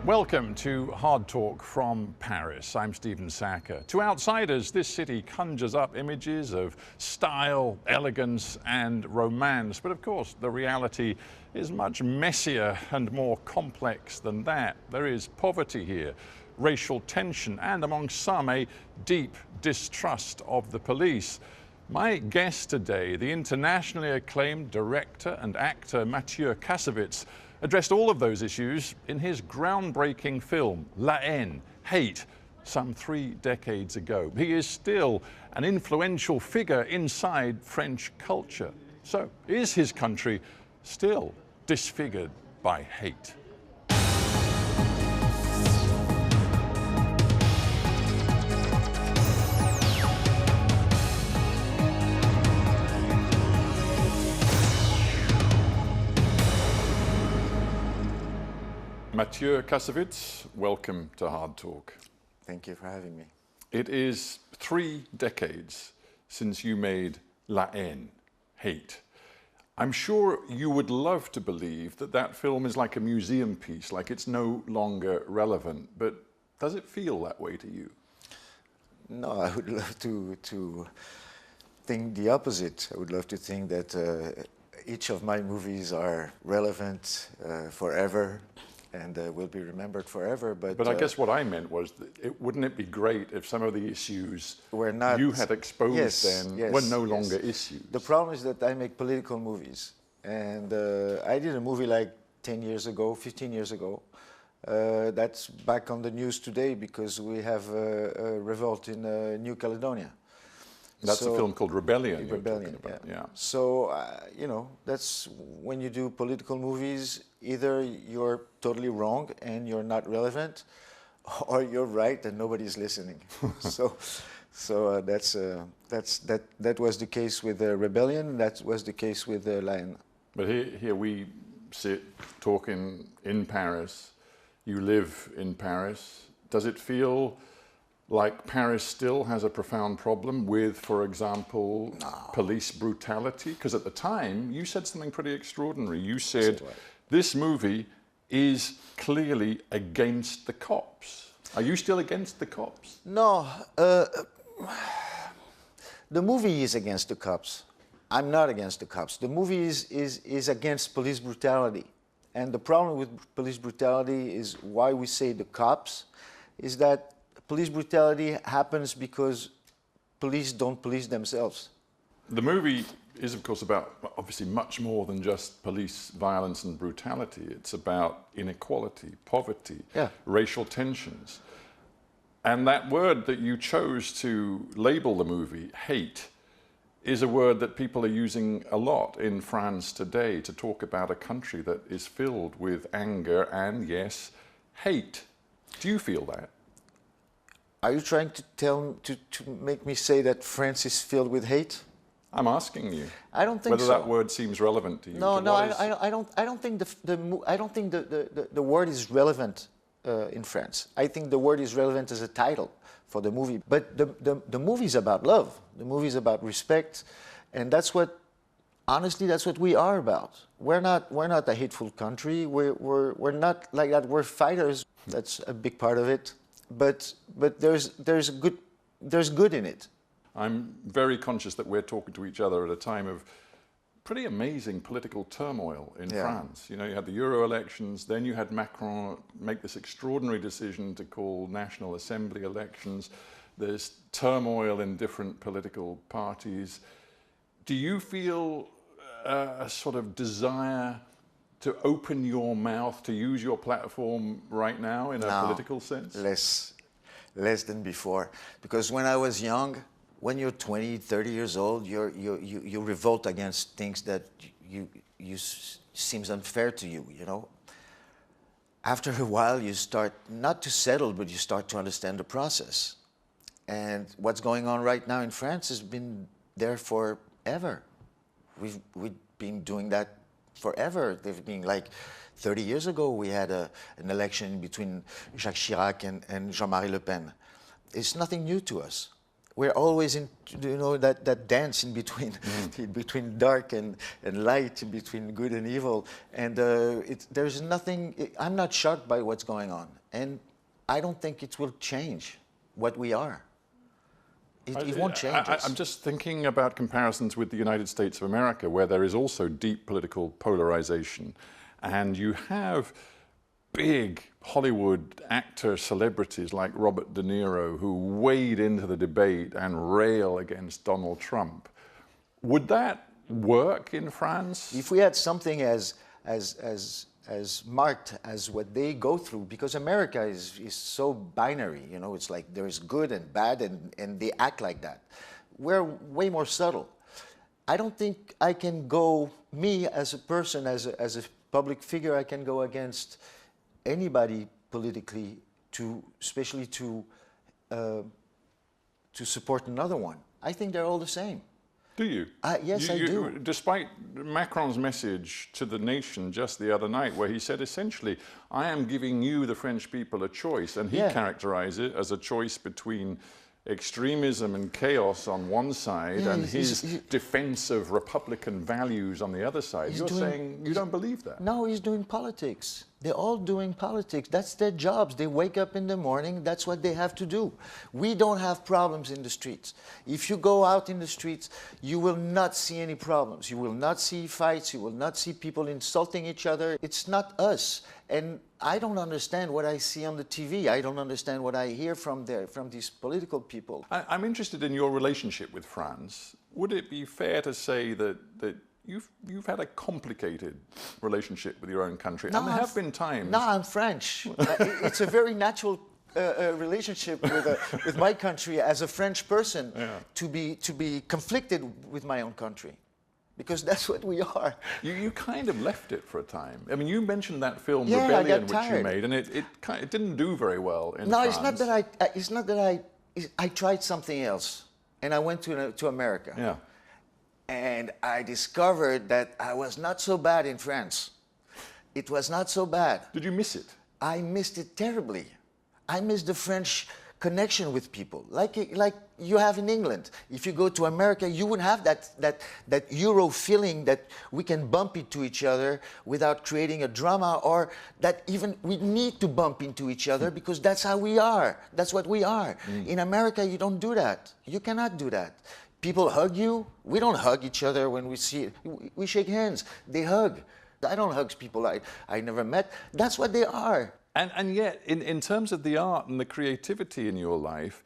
Welcome to Hard Talk from Paris. I'm Stephen Sacker. To outsiders, this city conjures up images of style, elegance, and romance. But of course, the reality is much messier and more complex than that. There is poverty here, racial tension, and among some, a deep distrust of the police. My guest today, the internationally acclaimed director and actor Mathieu Kassovitz, addressed all of those issues in his groundbreaking film, La Haine, Hate, some 3 decades ago. He is still an influential figure inside French culture. So, is his country still disfigured by hate? Mathieu Kassovitz, welcome to Hard Talk. Thank you for having me. It is 3 decades since you made La Haine, Hate. I'm sure you would love to believe that that film is like a museum piece, like it's no longer relevant, but does it feel that way to you? No, I would love to think the opposite. I would love to think that each of my movies are relevant forever and will be remembered forever. But I guess what I meant was, that wouldn't it be great if some of the issues you had exposed were no longer issues? The problem is that I make political movies. And I did a movie like 10 years ago, 15 years ago. That's back on the news today because we have a revolt in New Caledonia. That's a film called Rebellion. Rebellion, yeah. So, you know, that's when you do political movies, either you're totally wrong and you're not relevant, or you're right and nobody's listening. so that was the case with Rebellion. That was the case with La Haine. But here we sit talking in Paris. You live in Paris. Does it feel like Paris still has a profound problem with, for example, police brutality? Because at the time, you said something pretty extraordinary. You said, this movie is clearly against the cops. Are you still against the cops? No, the movie is against the cops. I'm not against the cops. The movie is against police brutality. And the problem with police brutality is why we say the cops, is that police brutality happens because police don't police themselves. The movie is, of course, about obviously much more than just police violence and brutality. It's about inequality, poverty, racial tensions. And that word that you chose to label the movie, hate, is a word that people are using a lot in France today to talk about a country that is filled with anger and, yes, hate. Do you feel that? Are you trying to make me say that France is filled with hate? I'm asking you. I don't think whether that word seems relevant to you. No, I don't think the word is relevant in France. I think the word is relevant as a title for the movie. But the movie is about love. The movie is about respect, and that's what, honestly, that's what we are about. We're not a hateful country. We're not like that. We're fighters. That's a big part of it. But there's good in it. I'm very conscious that we're talking to each other at a time of pretty amazing political turmoil in France. You know, you had the Euro elections, then you had Macron make this extraordinary decision to call National Assembly elections. There's turmoil in different political parties. Do you feel a sort of desire to open your mouth, to use your platform right now in a political sense? Less than before. Because when I was young, when you're 20, 30 years old, you revolt against things that seems unfair to you, you know. After a while, you start not to settle, but you start to understand the process. And what's going on right now in France has been there forever. We've been doing that forever. They've been like 30 years ago, we had an election between Jacques Chirac and Jean-Marie Le Pen. It's nothing new to us. we're always in, that dance in between, in between dark and light, in between good and evil. And there's nothing, I'm not shocked by what's going on. And I don't think it will change what we are. It won't change us. I'm just thinking about comparisons with the United States of America, where there is also deep political polarization. And you have big Hollywood actor celebrities like Robert De Niro who wade into the debate and rail against Donald Trump. Would that work in France? If we had something as marked as what they go through, because America is so binary, it's like there's good and bad, and they act like that. We're way more subtle. I don't think I can go, me as a person, as a public figure, I can go against anybody politically, especially to support another one. I think they're all the same. Do you? Yes, I do. Despite Macron's message to the nation just the other night, where he said essentially, I am giving you, the French people, a choice, and he characterized it as a choice between extremism and chaos on one side and his defense of Republican values on the other side. You're saying you don't believe that? No, he's doing politics. They're all doing politics. That's their jobs. They wake up in the morning. That's what they have to do. We don't have problems in the streets. If you go out in the streets, you will not see any problems. You will not see fights. You will not see people insulting each other. It's not us. And I don't understand what I see on the TV. I don't understand what I hear from these political people. I'm interested in your relationship with France. Would it be fair to say that you've had a complicated relationship with your own country? No, and there have been times... No, I'm French. It's a very natural relationship with my country as a French person, to be conflicted with my own country. Because that's what we are. You kind of left it for a time. I mean, you mentioned that film Rebellion, which you made, and it didn't do very well in France. No, it's not that I tried something else, and I went to America. Yeah. And I discovered that I was not so bad in France. It was not so bad. Did you miss it? I missed it terribly. I missed the French connection with people, like you have in England. If you go to America, you wouldn't have that Euro feeling that we can bump into each other without creating a drama, or that even we need to bump into each other because that's how we are. That's what we are. In America, you don't do that. You cannot do that. People hug you. We don't hug each other when we see it. We shake hands. They hug. I don't hug people I never met. That's what they are. And yet, in terms of the art and the creativity in your life,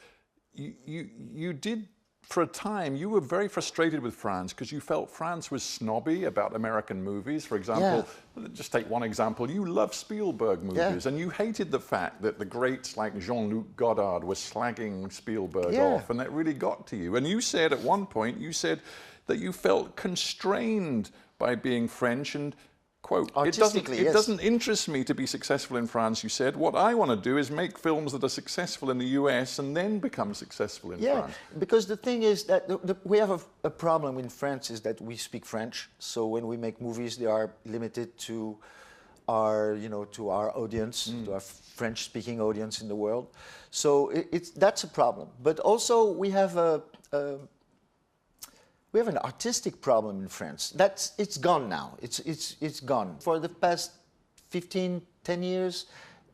you did, for a time, you were very frustrated with France because you felt France was snobby about American movies. For example, just take one example, you love Spielberg movies, and you hated the fact that the greats like Jean-Luc Godard were slagging Spielberg off, and that really got to you. And you said at one point, that you felt constrained by being French, and quote, it doesn't interest me to be successful in France, you said. What I want to do is make films that are successful in the US and then become successful in France. Because the thing is that we have a problem in France is that we speak French. So when we make movies, they are limited to our, to our audience, to our French-speaking audience in the world. So that's a problem. But also we have an artistic problem in France. It's gone now. It's gone. For the past 10 years,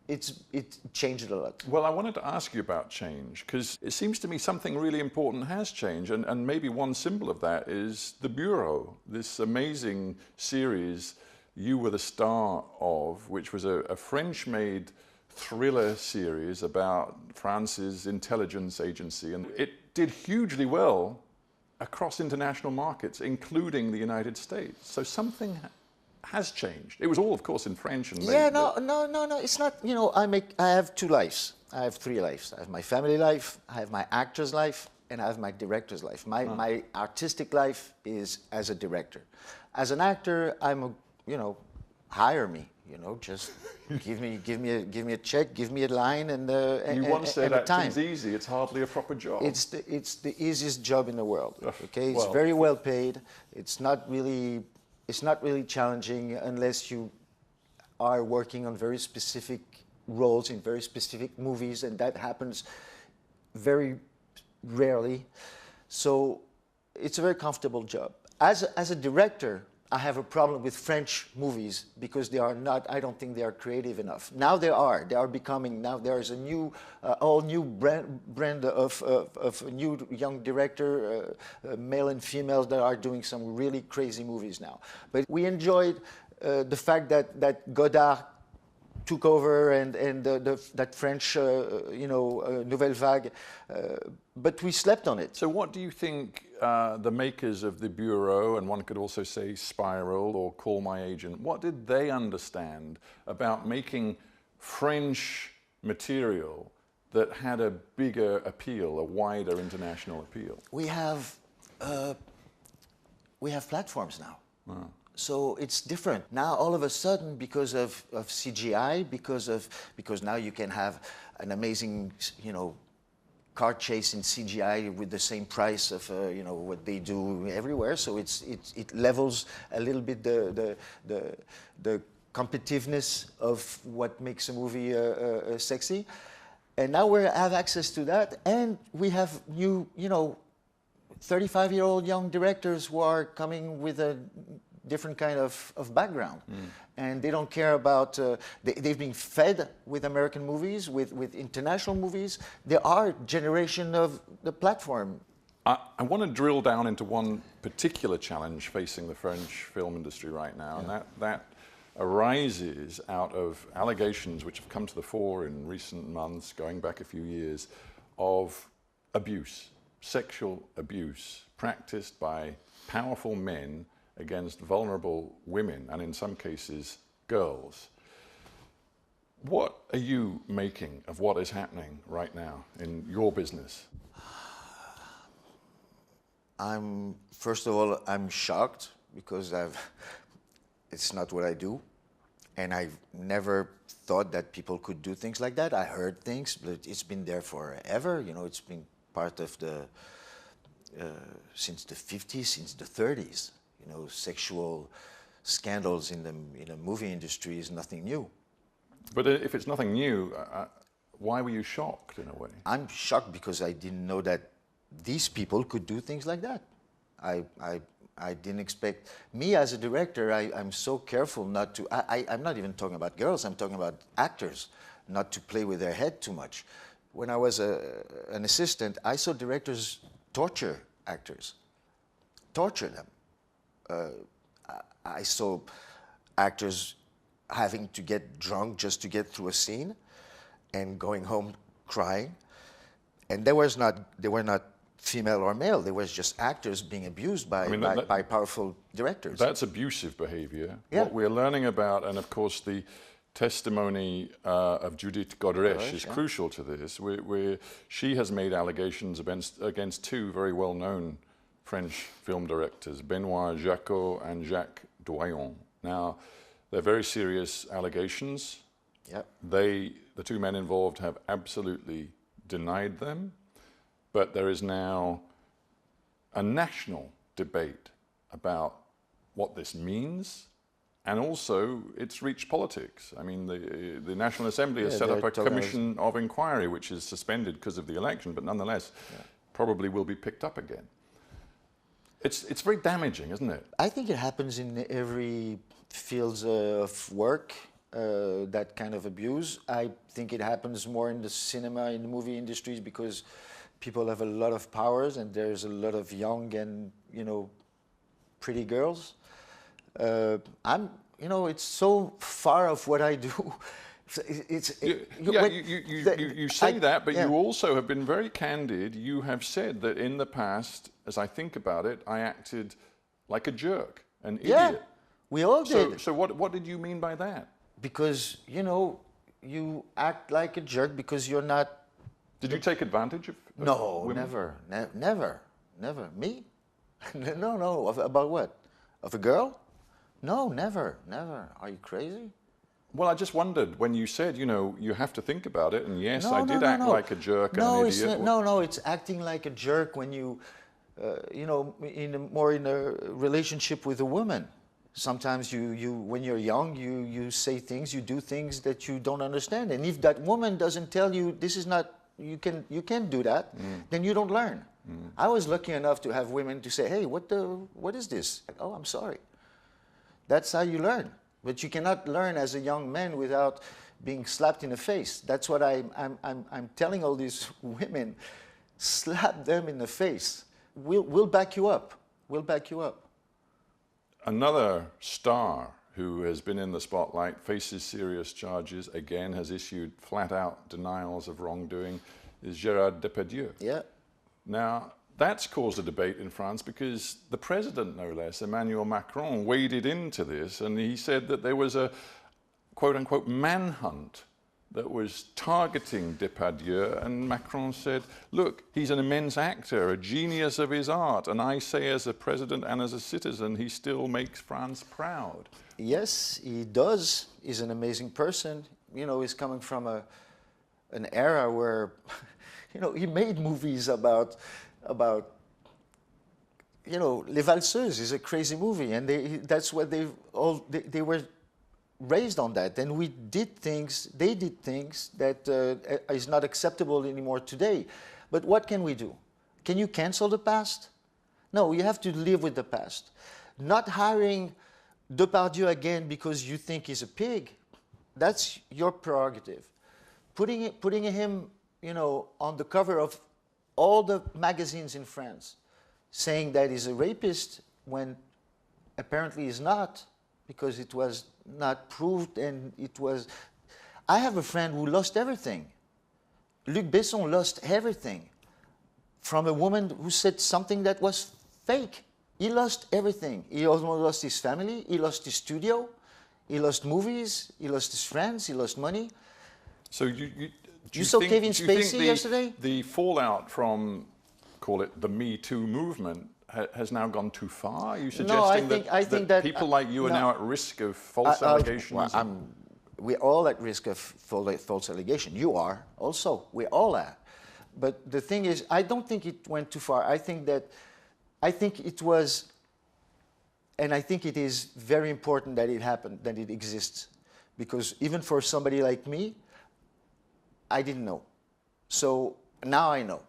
it changed a lot. Well, I wanted to ask you about change, because it seems to me something really important has changed, and maybe one symbol of that is The Bureau, this amazing series you were the star of, which was a French-made thriller series about France's intelligence agency, and it did hugely well across international markets, including the United States. So something has changed. It was all, of course, in French. And no. It's not, I have two lives. I have three lives. I have my family life, I have my actor's life, and I have my director's life. My artistic life is as a director. As an actor, hire me. Just give me a check, give me a line, and you once said acting's easy. It's hardly a proper job. It's the easiest job in the world. Okay, it's very well paid. It's not really challenging unless you are working on very specific roles in very specific movies, and that happens very rarely. So it's a very comfortable job. As a director, I have a problem with French movies because they are not, I don't think they are creative enough. Now they are becoming, now there is a new, all new brand of a new young director, male and female, that are doing some really crazy movies now. But we enjoyed the fact that Godard took over and that French, Nouvelle Vague, but we slept on it. So what do you think the makers of the Bureau, and one could also say Spiral or Call My Agent, what did they understand about making French material that had a bigger appeal, a wider international appeal? We have platforms now. Wow. So it's different. Now all of a sudden, because of CGI, because now you can have an amazing, car chase in CGI with the same price of what they do everywhere. So it levels a little bit the competitiveness of what makes a movie sexy. And now we have access to that, and we have new 35-year-old young directors who are coming with a different kind of background. And they don't care about, they've been fed with American movies, with international movies. They are generation of the platform. I want to drill down into one particular challenge facing the French film industry right now, and that arises out of allegations which have come to the fore in recent months, going back a few years, of abuse, sexual abuse, practiced by powerful men against vulnerable women, and in some cases, girls. What are you making of what is happening right now in your business? First of all, I'm shocked because it's not what I do. And I've never thought that people could do things like that. I heard things, but it's been there forever. It's been part of since the 50s, since the 30s. Sexual scandals in the movie industry is nothing new. But if it's nothing new, why were you shocked in a way? I'm shocked because I didn't know that these people could do things like that. I didn't expect, me as a director, I'm so careful not to, I'm not even talking about girls, I'm talking about actors, not to play with their head too much. When I was an assistant, I saw directors torture actors, torture them. I saw actors having to get drunk just to get through a scene and going home crying. And they were not female or male, they were just actors being abused by powerful directors. That's abusive behavior. Yeah. What we're learning about, and of course the testimony of Judith Godrèche is crucial to this, where she has made allegations against two very well-known French film directors, Benoît Jacot and Jacques Doyon. Now, they're very serious allegations. Yep. The two men involved have absolutely denied them, but there is now a national debate about what this means, and also it's reached politics. I mean, the National Assembly has set up a commission of inquiry, which is suspended because of the election, but nonetheless probably will be picked up again. It's very damaging, isn't it? I think it happens in every field of work, that kind of abuse. I think it happens more in the cinema, in the movie industries, because people have a lot of powers and there's a lot of young and, pretty girls. It's so far of what I do. You say that, but you also have been very candid. You have said that in the past, as I think about it, I acted like a jerk, an idiot. Yeah, we all did. So what did you mean by that? Because, you act like a jerk because you're not... Did you take advantage of No, women? never. Me? No. About what? Of a girl? No, never. Are you crazy? Well, I just wondered when you said, you have to think about it, and yes, I did act like a jerk and an idiot. It's acting like a jerk when you, more in a relationship with a woman. Sometimes when you're young, you say things, you do things that you don't understand. And if that woman doesn't tell you, this is not you can't do that, then you don't learn. I was lucky enough to have women to say, hey, what is this? Oh, I'm sorry. That's how you learn. But you cannot learn as a young man without being slapped in the face. That's what I'm telling all these women. Slap them in the face. We'll back you up. We'll back you up. Another star who has been in the spotlight, faces serious charges, again has issued flat-out denials of wrongdoing, is Gérard Depardieu. Yeah. Now, that's caused a debate in France because the president, no less, Emmanuel Macron, waded into this, and he said that there was a quote-unquote manhunt that was targeting Depardieu, and Macron said, look, he's an immense actor, a genius of his art, and I say as a president and as a citizen, he still makes France proud. Yes, he does. He's an amazing person. You know, he's coming from an era where, you know, he made movies about you know, Les Valseuses is a crazy movie, and that's what they were raised on that, and they did things that is not acceptable anymore today. But what can we do? Can you cancel the past? No, you have to live with the past. Not hiring Depardieu again because you think he's a pig, that's your prerogative. Putting him, you know, on the cover of all the magazines in France, saying that he's a rapist when apparently he's not, because it was not proved, and it was... I have a friend who lost everything. Luc Besson lost everything from a woman who said something that was fake. He lost everything. He almost lost his family, he lost his studio, he lost movies, he lost his friends, he lost money. So you saw Kevin Spacey yesterday? The fallout from, call it the Me Too movement, has now gone too far? Are you suggesting that people like you are now at risk of false allegations? Well, we're all at risk of false allegation. You are also. We all are. But the thing is, I don't think it went too far. I think it was, and I think it is very important that it happened, that it exists. Because even for somebody like me, I didn't know. So now I know.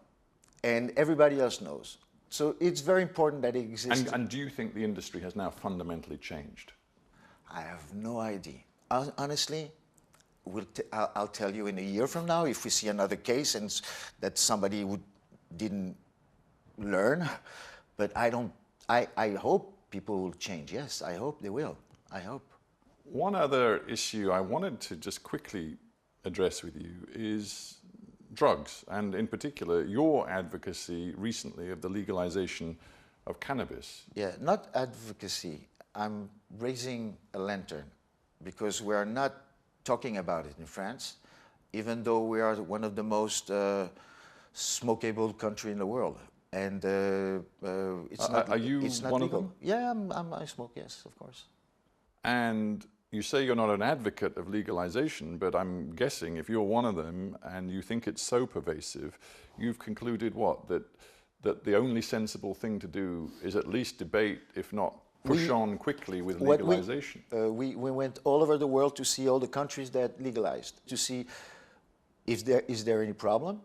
And everybody else knows. So it's very important that it exists. And do you think the industry has now fundamentally changed? I have no idea. Honestly, I'll tell you in a year from now if we see another case and that somebody didn't learn. But I hope people will change. Yes, I hope they will. I hope. One other issue I wanted to just quickly address with you is drugs, and in particular, your advocacy recently of the legalization of cannabis. Yeah, not advocacy. I'm raising a lantern because we are not talking about it in France, even though we are one of the most smokeable country in the world. And it's not. Are you one legal. of them? Yeah, I smoke. Yes, of course. And you say you're not an advocate of legalization, but I'm guessing if you're one of them and you think it's so pervasive, you've concluded what? That the only sensible thing to do is at least debate, if not push on quickly with legalization. We went all over the world to see all the countries that legalized, to see if is there any problem,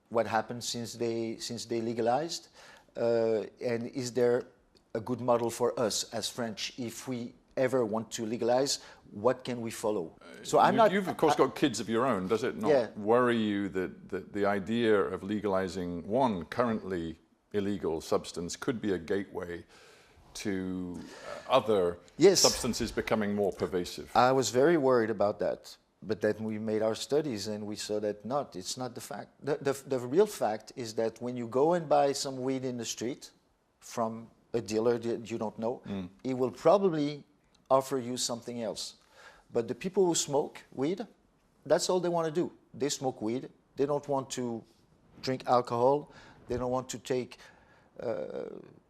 what happened since they legalized, and is there a good model for us as French if we ever want to legalize, what can we follow? So You've of course got kids of your own. Does it not worry you that the idea of legalizing one currently illegal substance could be a gateway to other substances becoming more pervasive? I was very worried about that, but then we made our studies and we saw that it's not the fact. The real fact is that when you go and buy some weed in the street from a dealer that you don't know, he will probably offer you something else. But the people who smoke weed, that's all they want to do. They smoke weed. They don't want to drink alcohol. They don't want to take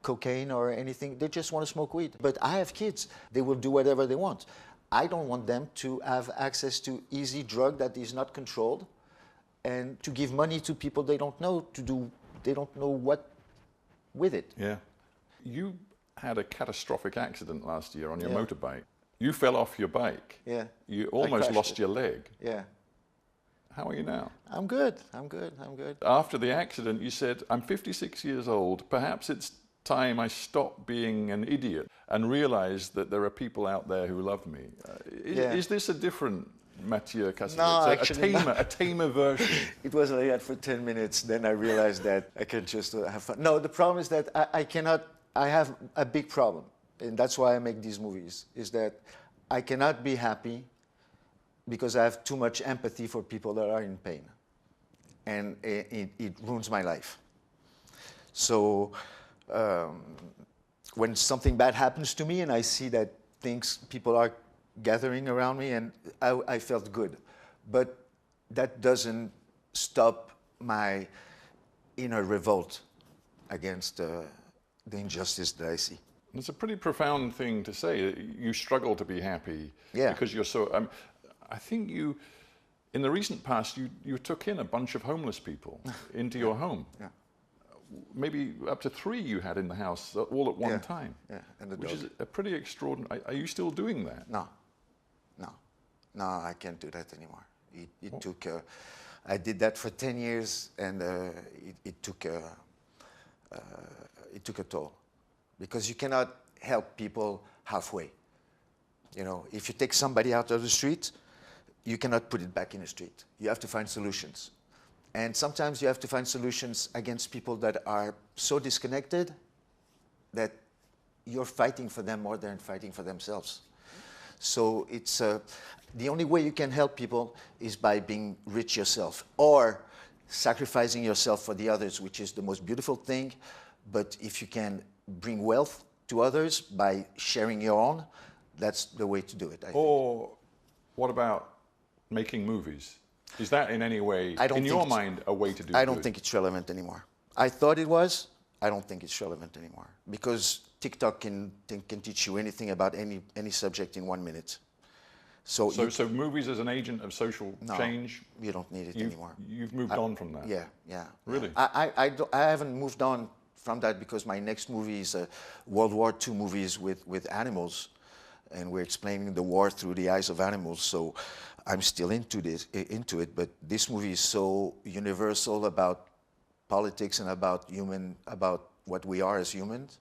cocaine or anything. They just want to smoke weed. But I have kids. They will do whatever they want. I don't want them to have access to easy drug that is not controlled and to give money to people they don't know they don't know what with it. Yeah. You had a catastrophic accident last year on your motorbike. You fell off your bike. Yeah. You almost lost your leg. Yeah. How are you now? I'm good. I'm good. I'm good. After the accident, you said, I'm 56 years old. Perhaps it's time I stop being an idiot and realize that there are people out there who love me. Is this a different Mathieu Kassovitz? No, actually a tamer version? It was like that for 10 minutes. Then I realized that I can just have fun. No, the problem is that I have a big problem. And that's why I make these movies, is that I cannot be happy because I have too much empathy for people that are in pain. And it ruins my life. So when something bad happens to me and I see that people are gathering around me, and I felt good. But that doesn't stop my inner revolt against the injustice that I see. It's a pretty profound thing to say. You struggle to be happy because you're so... I think in the recent past, you took in a bunch of homeless people into your home. Yeah. Maybe up to 3 you had in the house all at one time. Yeah, and the dog. Which is a pretty extraordinary... Are you still doing that? No, I can't do that anymore. It took... I did that for 10 years, and it took a toll. Because you cannot help people halfway. You know, if you take somebody out of the street, you cannot put it back in the street. You have to find solutions. And sometimes you have to find solutions against people that are so disconnected that you're fighting for them more than fighting for themselves. So it's the only way you can help people is by being rich yourself or sacrificing yourself for the others, which is the most beautiful thing. But if you can bring wealth to others by sharing your own, that's the way to do it, I think. Or what about making movies? Is that in any way, in your mind, a way to do it? I don't think it's relevant anymore. I thought it was. I don't think it's relevant anymore. Because TikTok can teach you anything about any subject in 1 minute. So movies as an agent of social change? You don't need it anymore. You've moved on from that? Yeah. Really? I haven't moved on from that because my next movie is a World War II movies with animals. And we're explaining the war through the eyes of animals. So I'm still into it, but this movie is so universal about politics and about what we are as humans,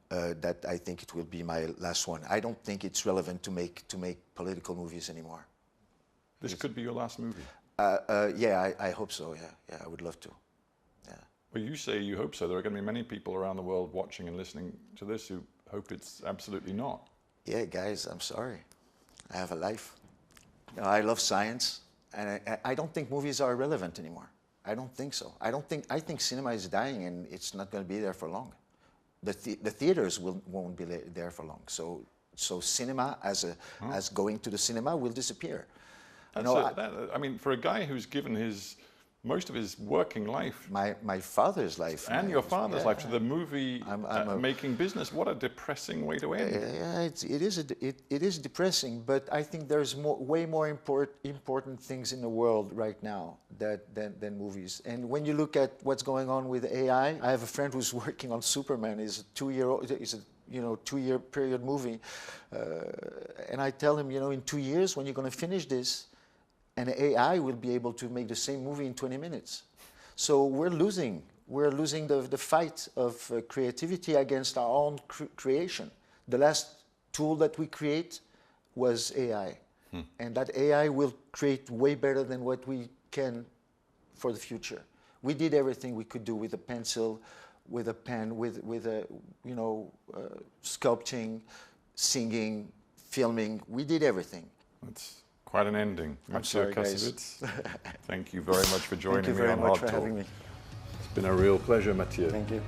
that I think it will be my last one. I don't think it's relevant to make political movies anymore. This could be your last movie? Yeah, I hope so, yeah, I would love to, yeah. Well, you say you hope so. There are going to be many people around the world watching and listening to this who hope it's absolutely not. Yeah, guys, I'm sorry. I have a life. You know, I love science, and I don't think movies are relevant anymore. I don't think so. I think cinema is dying, and it's not going to be there for long. The theaters won't be there for long. So cinema as going to the cinema will disappear. I mean, for a guy who's given most of his working life, my father's life, and your father's life, to the movie making business, what a depressing way to end. Yeah, it is depressing, but I think there's way more important things in the world right now than movies. And when you look at what's going on with AI, I have a friend who's working on Superman. It's a 2-year period movie, and I tell him, in 2 years when you're going to finish this, and AI will be able to make the same movie in 20 minutes. So we're losing the fight of creativity against our own creation. The last tool that we create was AI. And that AI will create way better than what we can for the future. We did everything we could do with a pencil, with a pen, with sculpting, singing, filming. We did everything. That's quite an ending. I'm sorry, Kassovitz. Thank you very much for joining me on HARDtalk. Thank you very much for having me. It's been a real pleasure, Mathieu. Thank you.